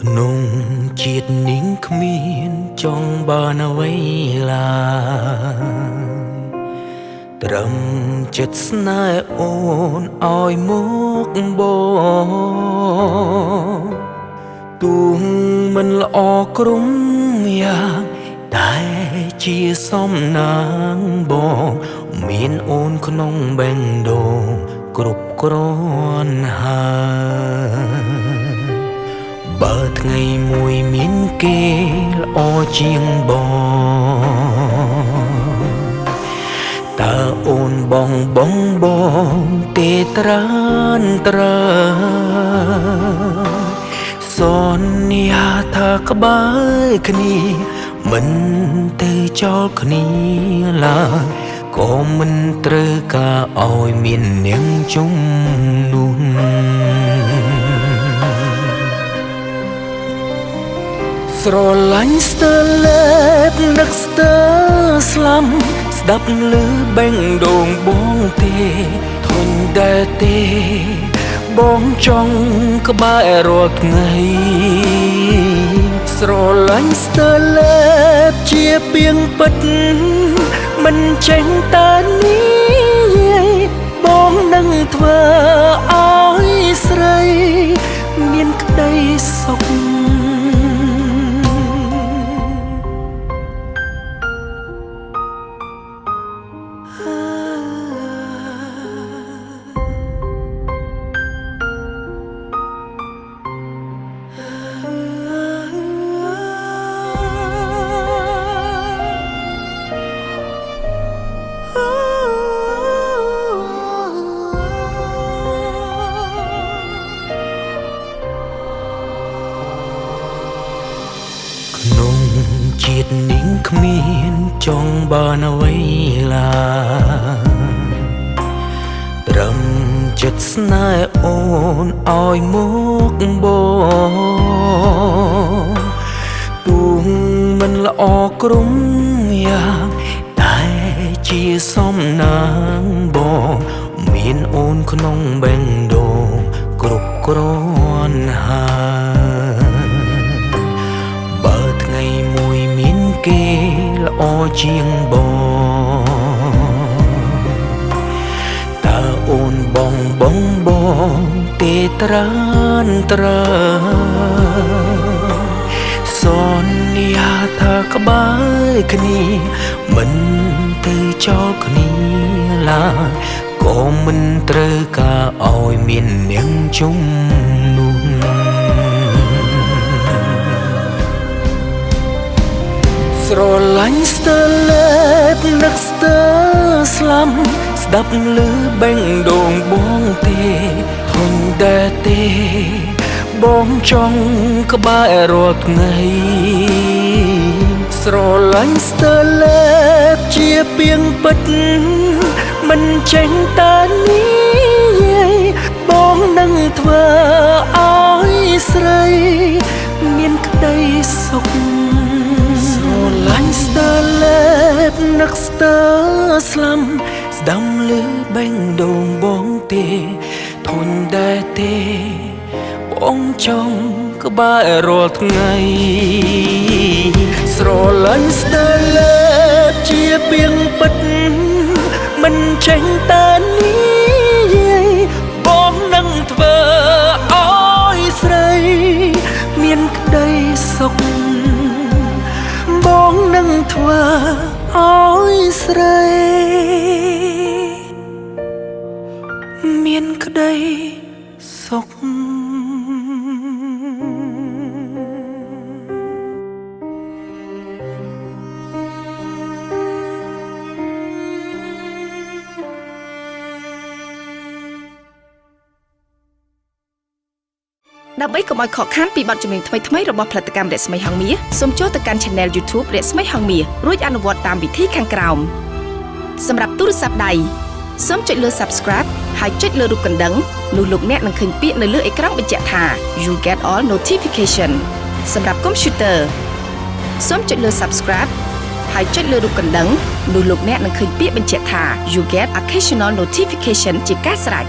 ក្នុងជាតិនេះគ្មានចង់បានអ្វីឡើយត្រឹមចិត្តស្នេហ៍អូនឲ្យមកបងទូមិនល្អក្រុមយ៉ាងតែជាសំណាងបងមានអូនក្នុងបេះដូងគ្រប់គ្រាន់ហើយបើថ្ងៃមួយមានគេល្អជាងបងតើអូនបងទេត្រានត្រើសន្យាថាក្បែរគ្នាមិនទៅចោលគ្នាឡើយក៏មិនត្រូវការឲ្យមាននាងជុំនោះស្រឡាញ់ស្ទើលេបនឹកស្ទើស្លាំស្ដាប់ឮបេះដូងបងទេធន់ដែរទេបងចង់ក្បែររាល់ថ្ងៃស្រឡាញ់ស្ទើលេបជាពីងពិតមិនចេញតែនេះបងនឹងធ្វើឲ្យស្រីមានក្តីសុខក្នុងជាតិនេះគ្មានចង់បានអ្វីឡើយត្រឹមចិត្តស្នេហ៍អូនឲ្យមកបងទូមិនល្អក្រុមយ៉ាងតែជាសំណាងបងមានអូនក្នុងបេះដូងគ្រប់គ្រាន់ហើយបើថ្ងៃមួយមានគេល្អជាងបងតើអូនបងទេត្រានត្រើសន្យាថាក្បែរគ្នាមិនទៅចោលគ្នាឡើយក៏មិនត្រូវការឲ្យមាននាងជុំនោះស្រឡាញ់ស្ទើលេបនឹកស្ទើស្លាំស្ដាប់ឮបេះដូងបងទេធន់ដែរទេបងចង់ក្បែររាល់ថ្ងៃស្រឡាញ់ស្ទើលេបជាពីងពិតមិនចេញតែនេះបងនឹងធ្វើឲ្យស្រីមានក្តីសុខស្រឡាញ់ស្ទើលេបនឹកស្ទើស្លាំស្ដាំឮបេះដូងបងទេធន់ដែរទេបងចង់ក្បែររាល់ថ្ងៃស្រឡាញ់ស្ទើលេបជាពីងពិតមិនចេញតែនេះបងនឹងធ្វើឲ្យស្រីមានក្តីសុខបងនឹងធ្វើឲ្យស្រីមានក្តីសុខដើម្បីកុំឲ្យខកខានពីបទចម្រៀងថ្មីៗរបស់ផលិតកម្មរស្មីហង្មាសូមចូលទៅកាន់ Channel YouTube រស្មីហង្មារួចអនុវត្តតាមវិធីខាងក្រោមសម្រាប់ទូរស័ព្ទដៃសូមចុចលើ Subscribe ហើយចុចលើរូបកណ្ដឹងនោះលោកអ្នកនឹងឃើញពាក្យនៅលើអេក្រង់បញ្ជាក់ថា You get all notification សម្រាប់ Computer សូមចុចលើ Subscribe ហើយចុចលើរូបកណ្ដឹងនោះលោកអ្នកនឹងឃើញពាក្យបញ្ជាក់ថា You get occasional notification ជាការស្រេច